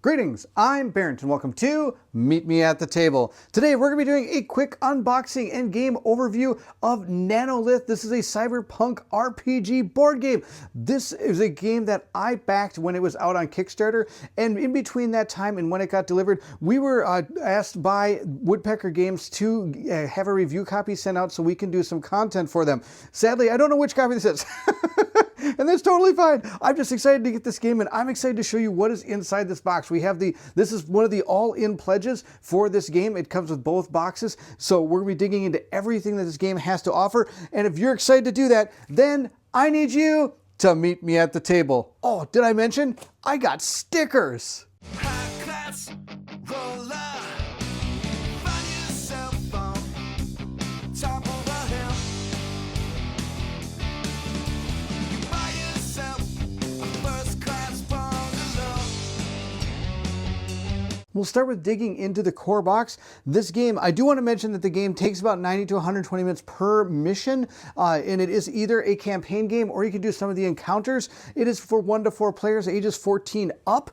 Greetings, I'm Barrett and welcome to Meet Me at the Table. Today we're going to be doing a quick unboxing and game overview of Nanolith. This is a cyberpunk RPG board game. This is a game that I backed when it was out on Kickstarter, and in between that time and when it got delivered, we were asked by Woodpecker Games to have a review copy sent out so we can do some content for them. Sadly, I don't know which copy this is. And that's totally fine. I'm just excited to get this game, and I'm excited to show you what is inside this box. We have this is one of the all-in pledges for this game. It comes with both boxes, so we're going to be digging into everything that this game has to offer. And if you're excited to do that, then I need you to meet me at the table. Oh, did I mention? I got stickers. High class roller. Find yourself on top of a hill. You buy yourself a first class bungalow. We'll start with digging into the core box. This game, I do want to mention that the game takes about 90 to 120 minutes per mission, and it is either a campaign game or you can do some of the encounters. It is for 1 to 4 players, ages 14 up,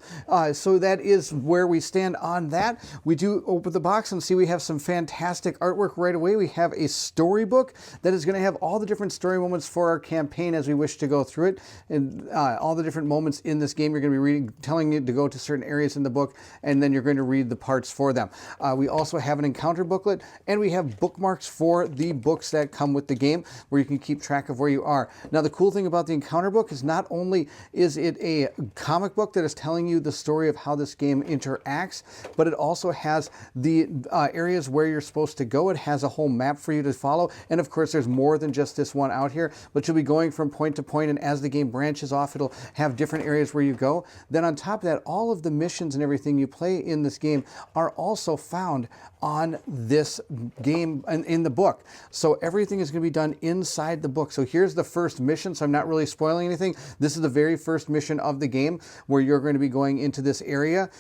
so that is where we stand on that. We do open the box and see we have some fantastic artwork right away. We have a storybook that is going to have all the different story moments for our campaign as we wish to go through it, and all the different moments in this game. You're going to be reading, telling you to go to certain areas in the book, and then you're going to read the parts for them. We also have an encounter booklet, and we have bookmarks for the books that come with the game where you can keep track of where you are. Now, the cool thing about the encounter book is not only is it a comic book that is telling you the story of how this game interacts, but it also has the areas where you're supposed to go. It has a whole map for you to follow, and of course there's more than just this one out here, but you'll be going from point to point, and as the game branches off, it'll have different areas where you go. Then on top of that, all of the missions and everything you play in this game are also found on this game in the book. So everything is going to be done inside the book. So here's the first mission, so I'm not really spoiling anything. This is the very first mission of the game where you're going to be going into this area.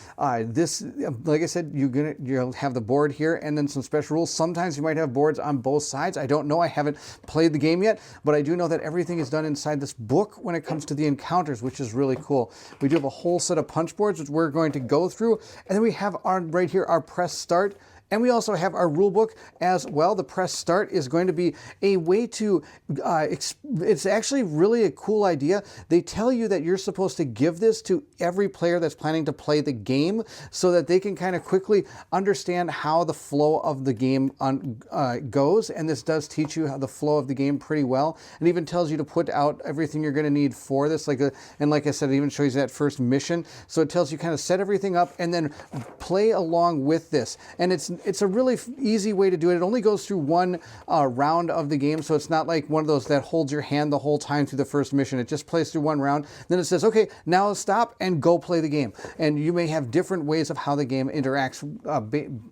This, like I said, you'll have the board here and then some special rules. Sometimes you might have boards on both sides. I don't know. I haven't played the game yet, but I do know that everything is done inside this book when it comes to the encounters, which is really cool. We do have a whole set of punch boards, which we're going to go through, and then we have right here our press start. And we also have our rule book as well. The press start is going to be a way to, it's actually really a cool idea. They tell you that you're supposed to give this to every player that's planning to play the game so that they can kind of quickly understand how the flow of the game goes. And this does teach you how the flow of the game pretty well. And even tells you to put out everything you're going to need for this. And like I said, it even shows you that first mission. So it tells you kind of set everything up and then play along with this. And it's a really easy way to do it. It only goes through one round of the game, so it's not like one of those that holds your hand the whole time through the first mission. It just plays through one round. Then it says, okay, now stop and go play the game. And you may have different ways of how the game interacts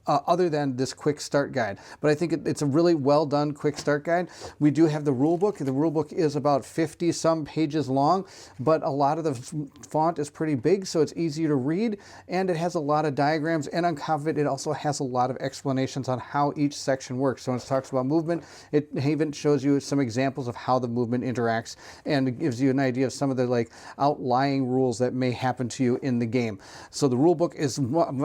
other than this quick start guide. But I think it's a really well done quick start guide. We do have the rule book. The rule book is about 50 some pages long, but a lot of the font is pretty big, so it's easy to read, and it has a lot of diagrams, and on top of it, it also has a lot of explanations on how each section works. So when it talks about movement, it even shows you some examples of how the movement interacts, and it gives you an idea of some of the outlying rules that may happen to you in the game. So the rule book is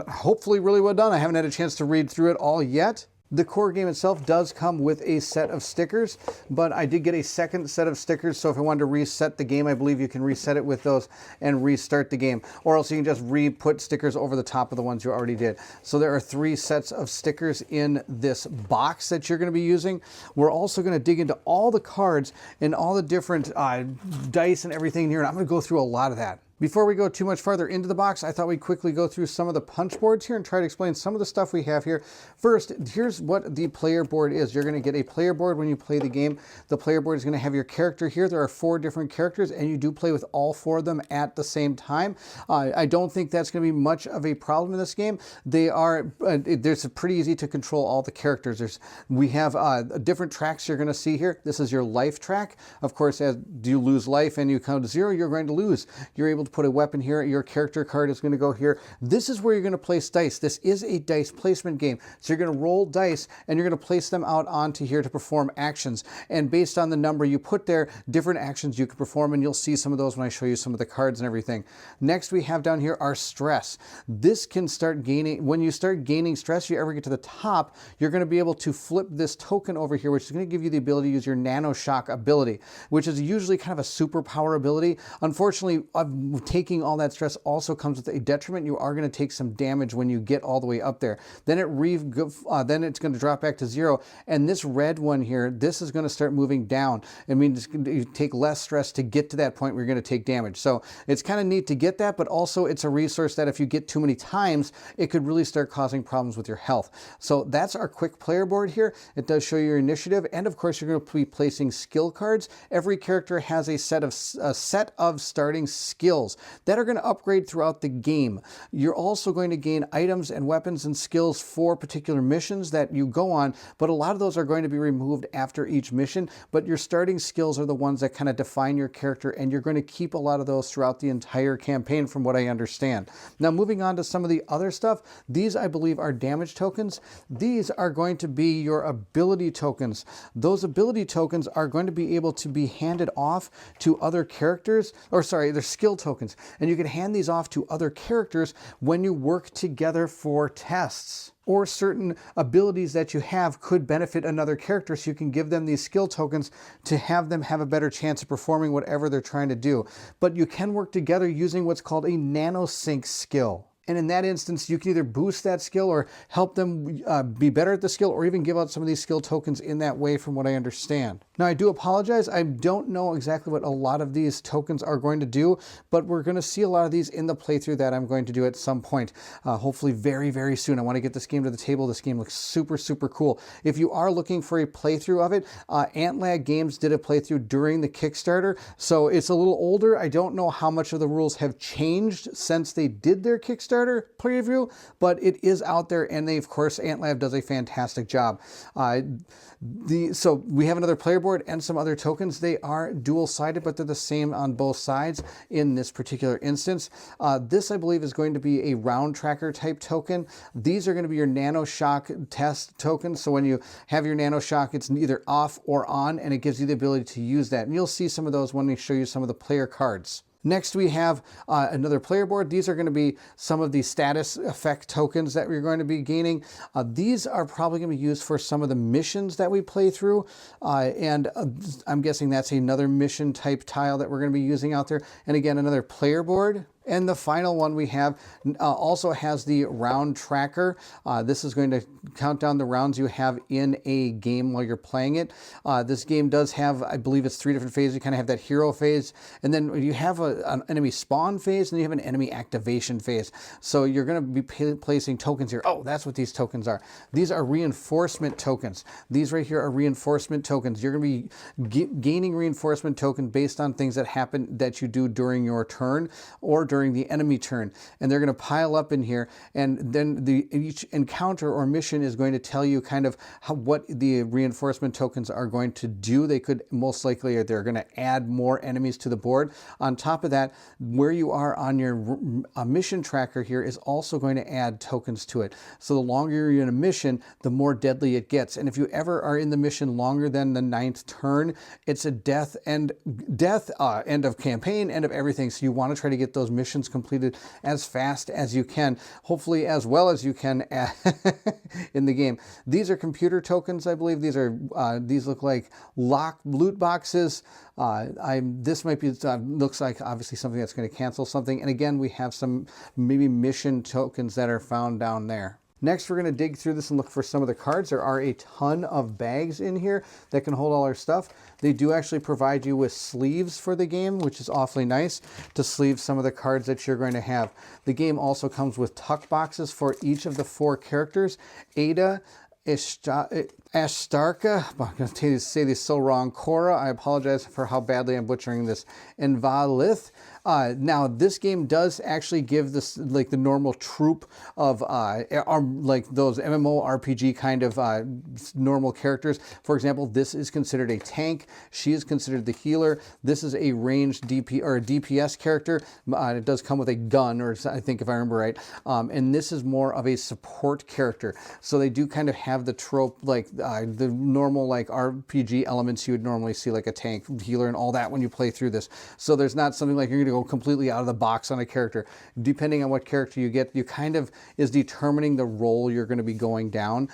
hopefully really well done. I haven't had a chance to read through it all yet. The core game itself does come with a set of stickers, but I did get a second set of stickers, so if I wanted to reset the game, I believe you can reset it with those and restart the game, or else you can just re-put stickers over the top of the ones you already did. So there are 3 sets of stickers in this box that you're going to be using. We're also going to dig into all the cards and all the different dice and everything here, and I'm going to go through a lot of that. Before we go too much farther into the box, I thought we'd quickly go through some of the punch boards here and try to explain some of the stuff we have here. First, here's what the player board is. You're going to get a player board when you play the game. The player board is going to have your character here. There are 4 different characters, and you do play with all 4 of them at the same time. I don't think that's going to be much of a problem in this game. There's pretty easy to control all the characters. We have different tracks you're going to see here. This is your life track. Of course, as you lose life and you count to 0, you're going to lose. You're able to to put a weapon here. Your character card is going to go here. This is where you're going to place dice. This is a dice placement game. So you're going to roll dice and you're going to place them out onto here to perform actions. And based on the number you put there, different actions you can perform, and you'll see some of those when I show you some of the cards and everything. Next we have down here our stress. This can start gaining, when you start gaining stress, you ever get to the top, you're going to be able to flip this token over here, which is going to give you the ability to use your nano shock ability, which is usually kind of a superpower ability. Unfortunately, taking all that stress also comes with a detriment. You are going to take some damage when you get all the way up there. Then it's going to drop back to 0. And this red one here, this is going to start moving down. I mean, you take less stress to get to that point where you're going to take damage. So it's kind of neat to get that, but also it's a resource that if you get too many times, it could really start causing problems with your health. So that's our quick player board here. It does show your initiative, and of course you're going to be placing skill cards. Every character has a set of starting skills that are going to upgrade throughout the game. You're also going to gain items and weapons and skills for particular missions that you go on, but a lot of those are going to be removed after each mission. But your starting skills are the ones that kind of define your character, and you're going to keep a lot of those throughout the entire campaign from what I understand. Now moving on to some of the other stuff, these I believe are damage tokens. These are going to be your ability tokens. Those ability tokens are going to be able to be handed off to other characters, or sorry, they're skill tokens, and you can hand these off to other characters when you work together for tests, or certain abilities that you have could benefit another character, so you can give them these skill tokens to have them have a better chance of performing whatever they're trying to do. But you can work together using what's called a nanosync skill. And in that instance, you can either boost that skill or help them be better at the skill, or even give out some of these skill tokens in that way from what I understand. Now, I do apologize. I don't know exactly what a lot of these tokens are going to do, but we're going to see a lot of these in the playthrough that I'm going to do at some point, hopefully very, very soon. I want to get this game to the table. This game looks super, super cool. If you are looking for a playthrough of it, Antlag Games did a playthrough during the Kickstarter, so it's a little older. I don't know how much of the rules have changed since they did their Kickstarter preview, but it is out there, and they, of course, Antlab does a fantastic job. So we have another player board and some other tokens. They are dual-sided, but they're the same on both sides in this particular instance. This, I believe, is going to be a round tracker type token. These are going to be your nano shock test tokens. So when you have your nano shock, it's either off or on, and it gives you the ability to use that. And you'll see some of those when we show you some of the player cards. Next, we have another player board. These are going to be some of the status effect tokens that we're going to be gaining. These are probably going to be used for some of the missions that we play through. I'm guessing that's another mission type tile that we're going to be using out there. And again, another player board. And the final one we have also has the round tracker. This is going to count down the rounds you have in a game while you're playing it. This game does have, I believe it's 3 different phases. You kind of have that hero phase, and then you have an enemy spawn phase, and you have an enemy activation phase. So you're going to be placing tokens here. Oh, that's what these tokens are. These are reinforcement tokens. These right here are reinforcement tokens. You're going to be gaining reinforcement tokens based on things that happen that you do during your turn or during the enemy turn, and they're going to pile up in here, and then each encounter or mission is going to tell you kind of what the reinforcement tokens are going to do. They could most likely, or they're going to add more enemies to the board. On top of that, where you are on your mission tracker here is also going to add tokens to it. So the longer you're in a mission, the more deadly it gets. And if you ever are in the mission longer than the 9th turn, it's a end of campaign, end of everything. So you want to try to get those missions completed as fast as you can, hopefully as well as you can in the game. These are computer tokens, I believe. These look like loot boxes. This might be looks like obviously something that's going to cancel something. And again, we have some maybe mission tokens that are found down there. Next, we're going to dig through this and look for some of the cards. There are a ton of bags in here that can hold all our stuff. They do actually provide you with sleeves for the game, which is awfully nice to sleeve some of the cards that you're going to have. The game also comes with tuck boxes for each of the 4 characters. Ada, Ashtarka, I'm going to say this so wrong, Cora, I apologize for how badly I'm butchering this, and Valith. Now, this game does actually give this, like, the normal troop of, like, those MMORPG kind of normal characters. For example, this is considered a tank. She is considered the healer. This is a ranged DP or a DPS character. It does come with a gun, or I think if I remember right. And this is more of a support character. So they do kind of have the trope, like the normal, like, RPG elements you would normally see, like a tank, healer, and all that when you play through this. So there's not something like you're going to go completely out of the box on a character. Depending on what character you get, you kind of is determining the role you're going to be going down.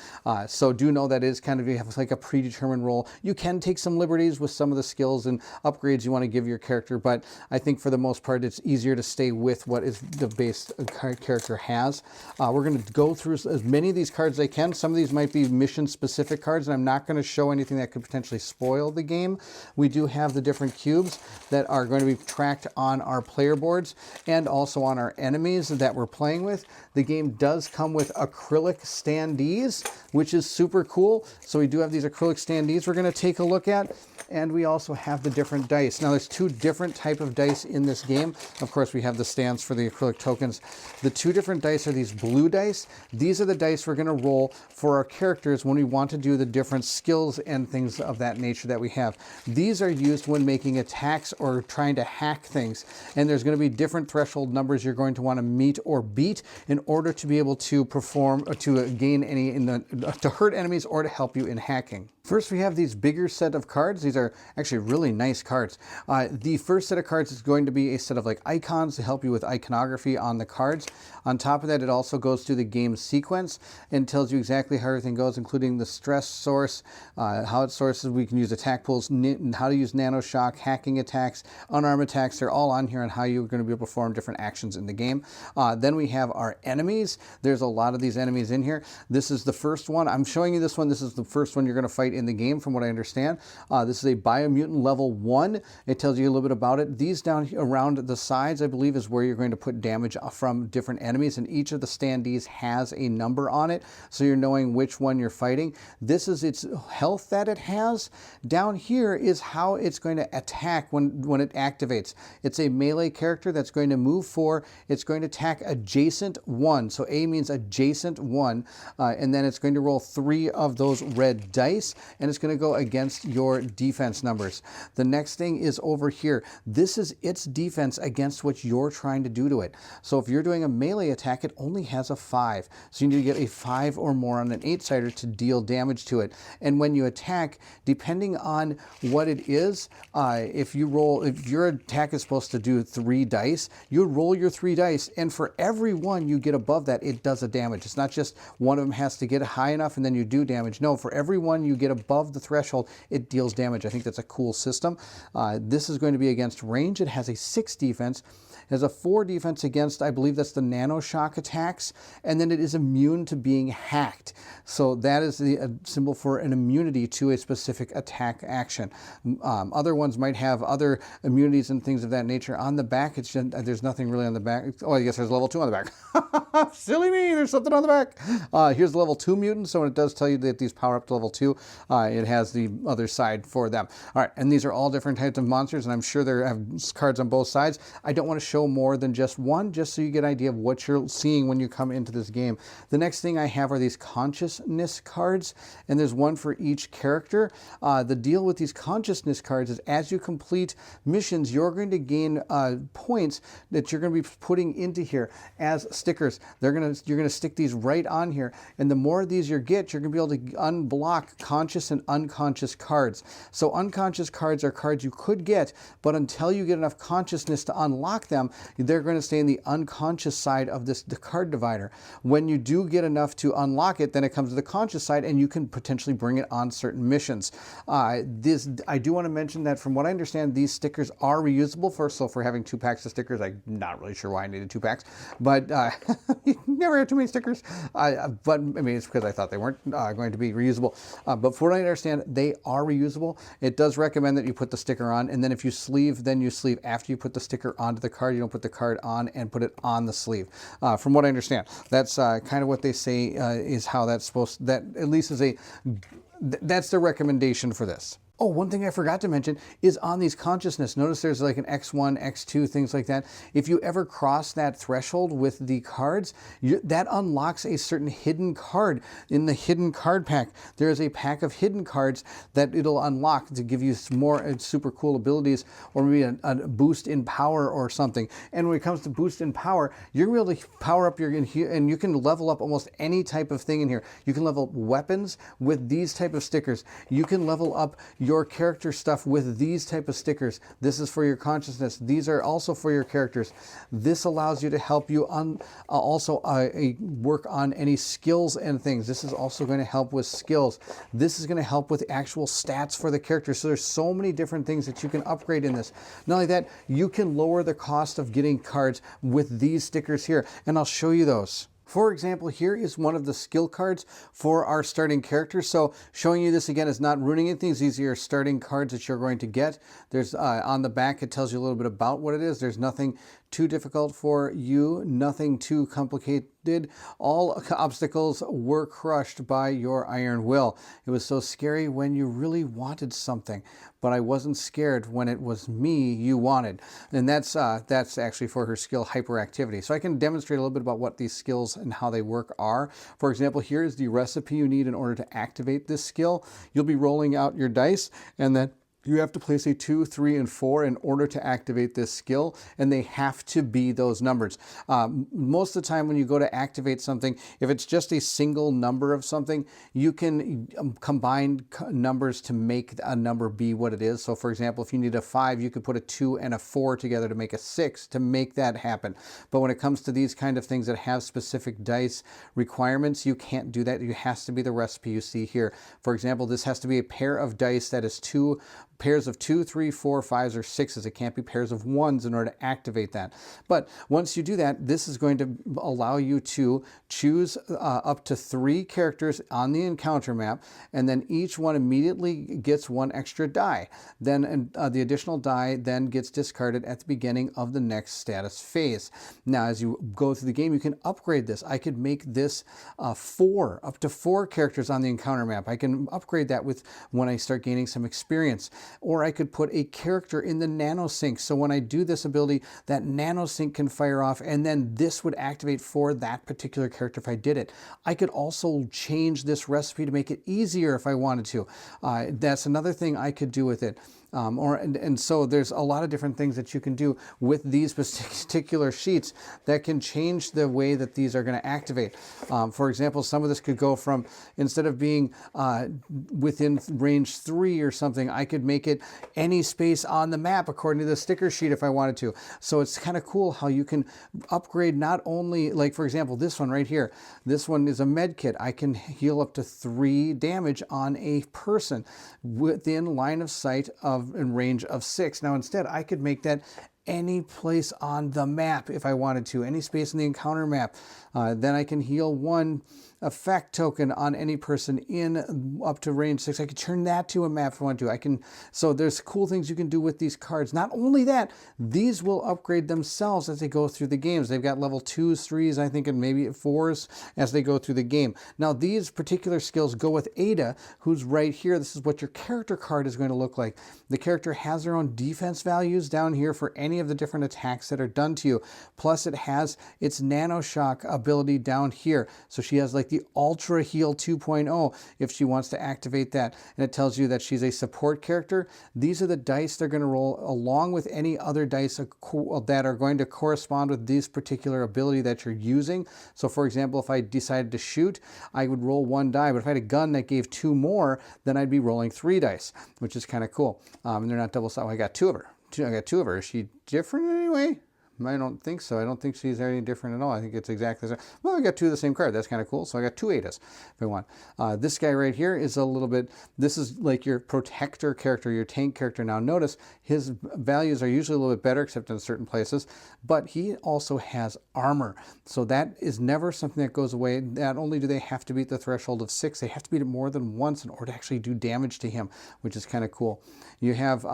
So do know that is kind of, you have like a predetermined role. You can take some liberties with some of the skills and upgrades you want to give your character, but I think for the most part it's easier to stay with what is the base character has. We're going to go through as many of these cards as I can. Some of these might be mission specific cards, and I'm not going to show anything that could potentially spoil the game. We do have the different cubes that are going to be tracked on our player boards and also on our enemies that we're playing with. The game does come with acrylic standees, which is super cool. So we do have these acrylic standees we're going to take a look at, and we also have the different dice. Now there's two different type of dice in this game. Of course, we have the stands for the acrylic tokens. The two different dice are these blue dice. These are the dice we're going to roll for our characters when we want to do the different skills and things of that nature that we have. These are used when making attacks or trying to hack things, and there's going to be different threshold numbers you're going to want to meet or beat in order to be able to perform or to gain any to hurt enemies or to help you in hacking. First, we have these bigger set of cards. These are actually really nice cards. The first set of cards is going to be a set of like icons to help you with iconography on the cards. On top of that, it also goes through the game sequence and tells you exactly how everything goes, including the stress source, how it sources. We can use attack pools, how to use nano shock, hacking attacks, unarmed attacks. They're all on here on how you're going to be able to perform different actions in the game. Then we have our enemies. There's a lot of these enemies in here. This is the first one. I'm showing you this one. This is the first one you're going to fight in the game, from what I understand. This is a biomutant level 1. It tells you a little bit about it. These down around the sides, I believe, is where you're going to put damage from different enemies, and each of the standees has a number on it, so you're knowing which one you're fighting. This is its health that it has. Down here is how it's going to attack when it activates. It's a melee character that's going to move 4. It's going to attack adjacent 1. So A means adjacent 1, and then it's going to roll 3 of those red dice, and it's going to go against your defense numbers. The next thing is over here. This is its defense against what you're trying to do to it. So if you're doing a melee attack, it only has a 5. So you need to get a 5 or more on an 8-sider to deal damage to it. And when you attack, depending on what it is, if your attack is supposed to do 3 dice, you roll your 3 dice, and for every one you get above that, it does a damage. It's not just one of them has to get high enough and then you do damage. No, for every one you get above the threshold, it deals damage. I think that's a cool system. This is going to be against range. It has a 6 defense. It has a 4 defense against, I believe that's the nano shock attacks, and then it is immune to being hacked. So that is the symbol for an immunity to a specific attack action. Other ones might have other immunities and things of that nature. On the back, it's just, there's nothing really on the back. Oh, I guess there's level 2 on the back. Silly me, there's something on the back. Here's the level 2 mutant, so when it does tell you that these power up to level 2, it has the other side for them. All right, and these are all different types of monsters, and I'm sure they have cards on both sides. I don't want to show more than just one, just so you get an idea of what you're seeing when you come into this game. The next thing I have are these consciousness cards, and there's one for each character. The deal with these consciousness cards is as you complete missions, you're going to gain points that you're going to be putting into here as stickers. You're going to stick these right on here, and the more of these you get, you're going to be able to unblock conscious and unconscious cards. So unconscious cards are cards you could get, but until you get enough consciousness to unlock them, they're going to stay in the unconscious side of the card divider. When you do get enough to unlock it, then it comes to the conscious side, and you can potentially bring it on certain missions. I do want to mention that from what I understand, these stickers are reusable. So for having 2 packs of stickers, I'm not really sure why I needed 2 packs, but you never have too many stickers. But I mean, it's because I thought they weren't going to be reusable. But for what I understand, they are reusable. It does recommend that you put the sticker on, and then if you sleeve, then you sleeve after you put the sticker onto the card. You don't put the card on and put it on the sleeve. From what I understand, that's kind of what they say is how that's supposed. That at least is that's the recommendation for this. Oh, one thing I forgot to mention is on these consciousness. Notice there's like an X1, X2, things like that. If you ever cross that threshold with the cards, that unlocks a certain hidden card in the hidden card pack. There is a pack of hidden cards that it'll unlock to give you some more super cool abilities, or maybe a boost in power or something. And when it comes to boost in power, you're going to be able to power up and you can level up almost any type of thing in here. You can level up weapons with these type of stickers. You can level up your character stuff with these type of stickers. This is for your consciousness. These are also for your characters. This allows you to help you also work on any skills and things. This is also going to help with skills. This is going to help with actual stats for the character. So there's so many different things that you can upgrade in this. Not only that, you can lower the cost of getting cards with these stickers here, and I'll show you those. For example, here is one of the skill cards for our starting characters. So showing you this again is not ruining anything. These are your starting cards that you're going to get. There's on the back, it tells you a little bit about what it is. There's nothing too difficult for you, nothing too complicated. All obstacles were crushed by your iron will. It was so scary when you really wanted something, but I wasn't scared when it was me you wanted. And that's actually for her skill hyperactivity. So I can demonstrate a little bit about what these skills and how they work are. For example, here is the recipe you need in order to activate this skill. You'll be rolling out your dice, and then you have to place a 2, 3, and 4 in order to activate this skill, and they have to be those numbers. Most of the time when you go to activate something, if it's just a single number of something, you can combine numbers to make a number be what it is. So for example, if you need a 5, you could put a 2 and a 4 together to make a 6 to make that happen. But when it comes to these kind of things that have specific dice requirements, you can't do that. It has to be the recipe you see here. For example, this has to be a pair of dice that is pairs of 2, 3, 4, 5s, or 6s. It can't be pairs of 1s in order to activate that. But once you do that, this is going to allow you to choose up to 3 characters on the encounter map, and then each one immediately gets 1 extra die. Then the additional die then gets discarded at the beginning of the next status phase. Now, as you go through the game, you can upgrade this. I could make this up to 4 characters on the encounter map. I can upgrade that with when I start gaining some experience. Or I could put a character in the nanosync. So when I do this ability, that nanosync can fire off, and then this would activate for that particular character if I did it. I could also change this recipe to make it easier if I wanted to. That's another thing I could do with it. So there's a lot of different things that you can do with these particular sheets that can change the way that these are going to activate. For example, some of this could go from, instead of being within range 3 or something, I could make it any space on the map according to the sticker sheet if I wanted to. So it's kind of cool how you can upgrade not only, like for example, this one right here. This one is a med kit. I can heal up to 3 damage on a person within line of sight of in range of 6. Now instead I could make that any place on the map if I wanted to, any space in the encounter map. Then I can heal 1 effect token on any person in up to range 6. I could turn that to a map if I want to. So there's cool things you can do with these cards. Not only that, these will upgrade themselves as they go through the games. They've got level 2s, 3s, I think, and maybe 4s as they go through the game. Now these particular skills go with Ada, who's right here. This is what your character card is going to look like. The character has their own defense values down here for any of the different attacks that are done to you. Plus it has its nanoshock ability down here. So she has like the Ultra Heal 2.0 if she wants to activate that. And it tells you that she's a support character. These are the dice they're going to roll along with any other dice that are going to correspond with this particular ability that you're using. So for example, if I decided to shoot, I would roll 1 die. But if I had a gun that gave 2 more, then I'd be rolling 3 dice, which is kind of cool. And they're not double sided. I got 2 of her. I got 2 of her. Is she different in any way? I don't think so. I don't think she's any different at all. I think it's exactly the same. Well, I got 2 of the same card. That's kind of cool. So I got 2 Adas if I want. This guy right here is a little bit, this is like your protector character, your tank character. Now notice his values are usually a little bit better, except in certain places, but he also has armor. So that is never something that goes away. Not only do they have to beat the threshold of 6, they have to beat it more than once in order to actually do damage to him, which is kind of cool. You have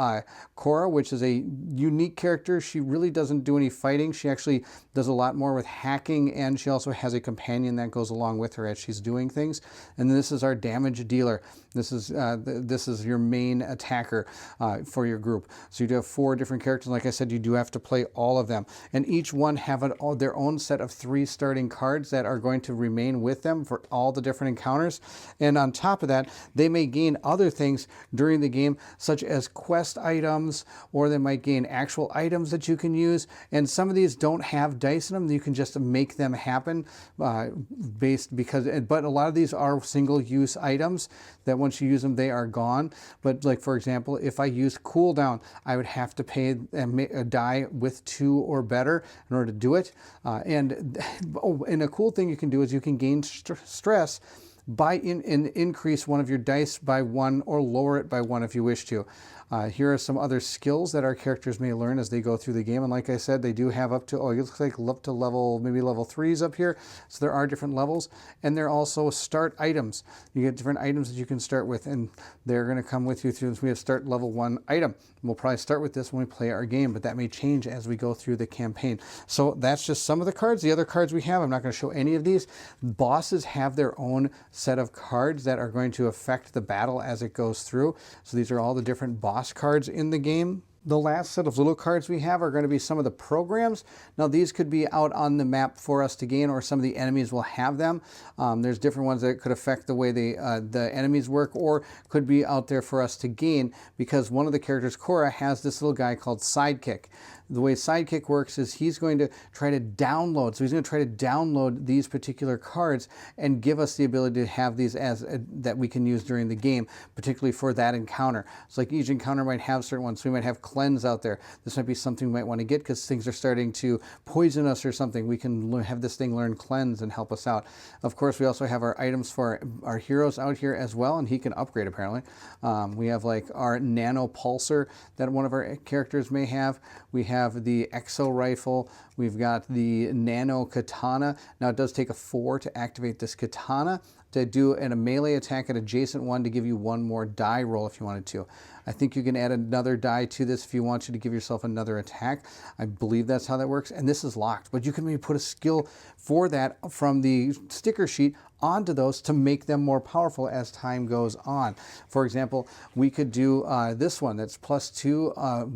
Cora, which is a unique character. She really doesn't do any fighting. She actually does a lot more with hacking, and she also has a companion that goes along with her as she's doing things. And this is our damage dealer. This is your main attacker for your group. So you do have 4 different characters. Like I said, you do have to play all of them, and each one have their own set of 3 starting cards that are going to remain with them for all the different encounters. And on top of that, they may gain other things during the game, such as quest items, or they might gain actual items that you can use. And some of these don't have dice in them. You can just make them happen but a lot of these are single-use items that once you use them, they are gone. But like, for example, if I use cooldown, I would have to pay a die with 2 or better in order to do it. And a cool thing you can do is you can gain stress by increase one of your dice by 1 or lower it by 1 if you wish to. Here are some other skills that our characters may learn as they go through the game. And like I said, they do have up to, it looks like up to maybe level 3s up here. So there are different levels. And they're also start items. You get different items that you can start with, and they're going to come with you through. We have start level 1 item. We'll probably start with this when we play our game, but that may change as we go through the campaign. So that's just some of the cards. The other cards we have, I'm not going to show any of these. Bosses have their own set of cards that are going to affect the battle as it goes through. So these are all the different boss cards in the game. The last set of little cards we have are going to be some of the programs. Now these could be out on the map for us to gain, or some of the enemies will have them. There's different ones that could affect the way the enemies work, or could be out there for us to gain, because one of the characters, Cora, has this little guy called Sidekick. The way Sidekick works is he's going to try to download. So he's going to try to download these particular cards and give us the ability to have these as that we can use during the game, particularly for that encounter. So like each encounter might have certain ones. So we might have Cleanse out there. This might be something we might want to get because things are starting to poison us or something. We can have this thing learn Cleanse and help us out. Of course, we also have our items for our heroes out here as well, and he can upgrade apparently. We have like our Nano Pulsar that one of our characters may have. We have the Exo Rifle. We've got the Nano Katana. Now it does take a 4 to activate this katana to do a melee attack at adjacent one to give you 1 more die roll if you wanted to. I think you can add another die to this if you want to give yourself another attack. I believe that's how that works. And this is locked, but you can maybe put a skill for that from the sticker sheet onto those to make them more powerful as time goes on. For example, we could do this one that's +2.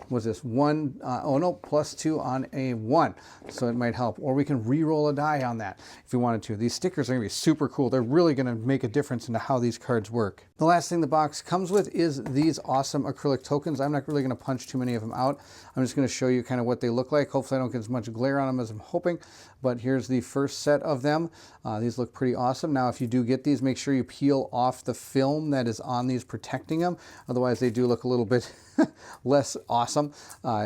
Was this one? Oh no, +2 on a 1. So it might help. Or we can re-roll a die on that if we wanted to. These stickers are going to be super cool. They're really going to make a difference into how these cards work. The last thing the box comes with is these awesome acrylic tokens. I'm not really going to punch too many of them out. I'm just going to show you kind of what they look like. Hopefully I don't get as much glare on them as I'm hoping. But here's the first set of them. These look pretty awesome. Now, if you do get these, make sure you peel off the film that is on these protecting them. Otherwise, they do look a little bit less awesome.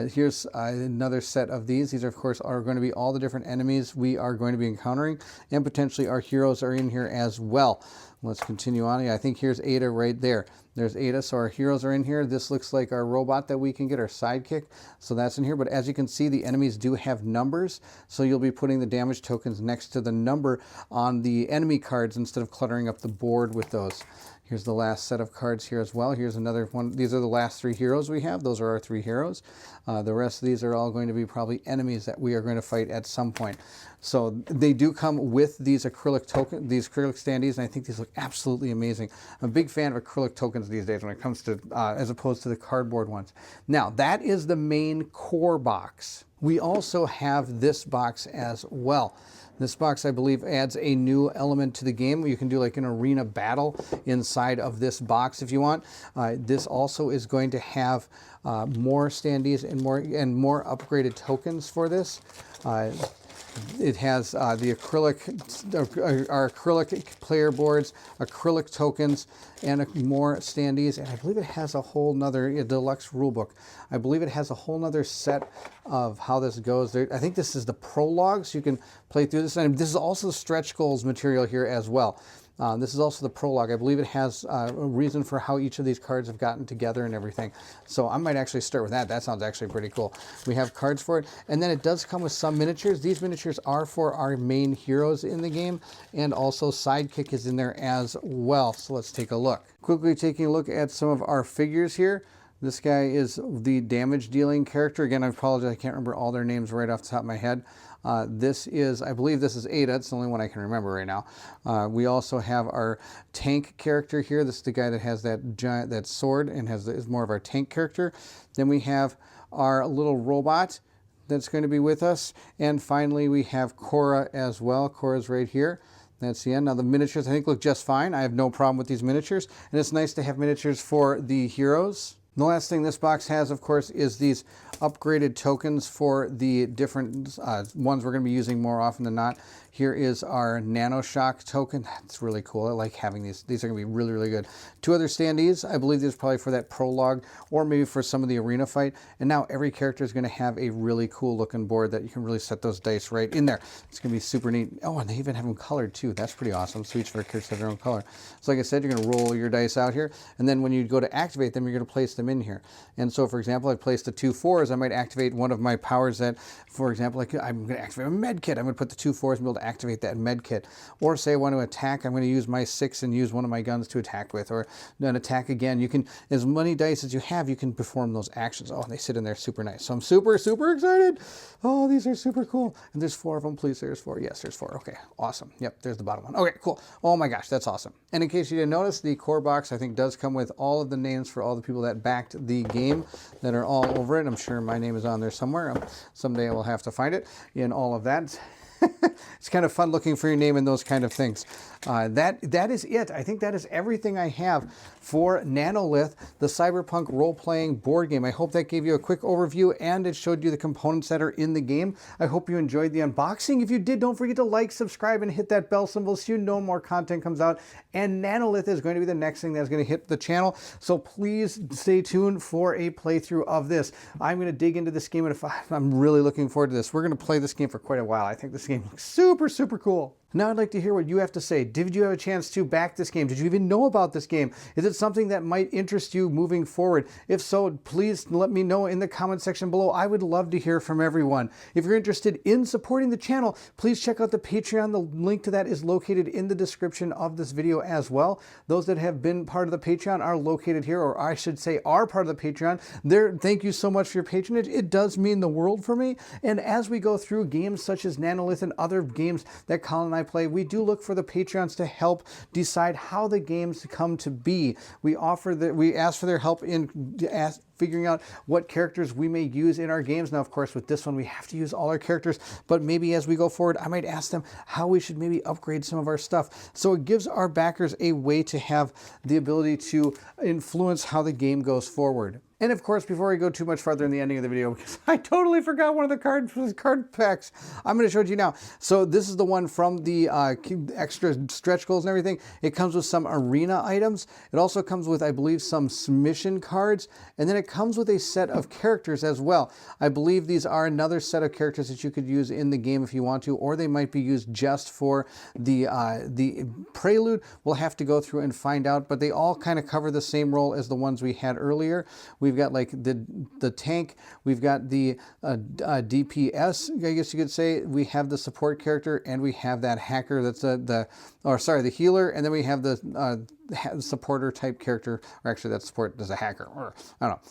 Here's another set of these. These, of course, are going to be all the different enemies we are going to be encountering, and potentially our heroes are in here as well. Let's continue on. Yeah, I think here's Ada right there. There's Ada, so our heroes are in here. This looks like our robot that we can get, our Sidekick. So that's in here, but as you can see, the enemies do have numbers, so you'll be putting the damage tokens next to the number on the enemy cards instead of cluttering up the board with those. Here's the last set of cards here as well. Here's another one. These are the last 3 heroes we have. Those are our 3 heroes. The rest of these are all going to be probably enemies that we are going to fight at some point. So they do come with these acrylic tokens, these acrylic standees, and I think these look absolutely amazing. I'm a big fan of acrylic tokens these days when it comes to, as opposed to the cardboard ones. Now, that is the main core box. We also have this box as well. This box, I believe, adds a new element to the game where you can do like an arena battle inside of this box if you want. This also is going to have more standees and more upgraded tokens for this. It has the acrylic, our acrylic player boards, acrylic tokens, and more standees. And I believe it has a whole nother deluxe rulebook. I believe it has a whole nother set of how this goes. I think this is the prologue, so you can play through this. And this is also stretch goals material here as well. This is also the prologue. I believe it has a reason for how each of these cards have gotten together and everything. So I might actually start with that. That sounds actually pretty cool. We have cards for it. And then it does come with some miniatures. These miniatures are for our main heroes in the game. And also Sidekick is in there as well. So let's take a look. Quickly taking a look at some of our figures here. This guy is the damage dealing character. Again, I apologize, I can't remember all their names right off the top of my head. This is, I believe this is Ada. It's the only one I can remember right now. We also have our tank character here. This is the guy that has that sword and is more of our tank character. Then we have our little robot that's going to be with us. And finally, we have Cora as well. Cora's right here. That's the end. Now the miniatures I think look just fine. I have no problem with these miniatures. And it's nice to have miniatures for the heroes. The last thing this box has, of course, is these upgraded tokens for the different ones we're going to be using more often than not. Here is our Nanoshock token. That's really cool. I like having these. These are going to be really, really good. 2 other standees. I believe these are probably for that prologue or maybe for some of the arena fight. And now every character is going to have a really cool looking board that you can really set those dice right in there. It's going to be super neat. Oh, and they even have them colored too. That's pretty awesome. So each of our characters have their own color. So like I said, you're going to roll your dice out here. And then when you go to activate them, you're going to place them in here. And so, for example, I placed the 2 4s. I might activate one of my powers that, for example, like I'm going to activate a med kit. I'm going to put the 2 4s and be able to activate that med kit. Or say I want to attack, I'm going to use my 6 and use one of my guns to attack with, or then attack again. You can, as many dice as you have, you can perform those actions. Oh, and they sit in there super nice. So I'm super, super excited. Oh, these are super cool. And there's 4 of them, please. There's 4. Yes, there's 4. Okay, awesome. Yep, there's the bottom one. Okay, cool. Oh my gosh, that's awesome. And in case you didn't notice, the core box, I think, does come with all of the names for all the people that backed the game that are all over it. I'm sure my name is on there somewhere. Someday I will have to find it in all of that. It's kind of fun looking for your name and those kind of things. That is it. I think that is everything I have for Nanolith, the cyberpunk role-playing board game. I hope that gave you a quick overview and it showed you the components that are in the game. I hope you enjoyed the unboxing. If you did, don't forget to like, subscribe, and hit that bell symbol so you know more content comes out. And Nanolith is going to be the next thing that's going to hit the channel. So please stay tuned for a playthrough of this. I'm going to dig into this game, and I'm really looking forward to this. We're going to play this game for quite a while. I think this game looks super, super cool. Now I'd like to hear what you have to say. Did you have a chance to back this game? Did you even know about this game? Is it something that might interest you moving forward? If so, please let me know in the comment section below. I would love to hear from everyone. If you're interested in supporting the channel, please check out the Patreon. The link to that is located in the description of this video as well. Those that have been part of the Patreon are located here, or I should say are part of the Patreon. Thank you so much for your patronage. It does mean the world for me. And as we go through games such as Nanolith and other games that Colin and I play, we do look for the Patreons to help decide how the games come to be. We ask for their help in figuring out what characters we may use in our games. Now, of course, with this one, we have to use all our characters, but maybe as we go forward, I might ask them how we should maybe upgrade some of our stuff. So it gives our backers a way to have the ability to influence how the game goes forward. And of course, before we go too much farther in the ending of the video, because I totally forgot one of the card packs, I'm going to show it to you now. So this is the one from the extra stretch goals and everything. It comes with some arena items. It also comes with, I believe, some mission cards. And then it comes with a set of characters as well. I believe these are another set of characters that you could use in the game if you want to, or they might be used just for the prelude. We'll have to go through and find out, but they all kind of cover the same role as the ones we had earlier. We've got like the tank, we've got the DPS, I guess you could say. We have the support character, and we have that hacker that's the healer, and then we have the supporter type character, or actually that support is a hacker. I don't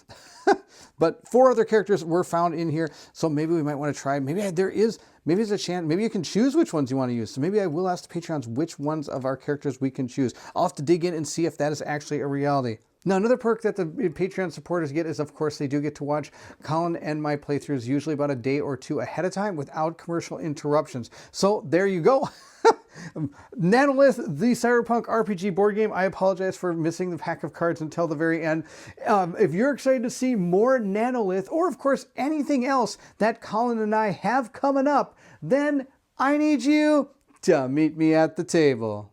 know. But 4 other characters were found in here, so maybe we might want to try. Maybe there's a chance. Maybe you can choose which ones you want to use. So maybe I will ask the Patreons which ones of our characters we can choose. I'll have to dig in and see if that is actually a reality. Now, another perk that the Patreon supporters get is, of course, they do get to watch Colin and my playthroughs usually about a day or 2 ahead of time without commercial interruptions. So there you go. Nanolith, the cyberpunk RPG board game. I apologize for missing the pack of cards until the very end. If you're excited to see more Nanolith, or of course anything else that Colin and I have coming up, then I need you to meet me at the table.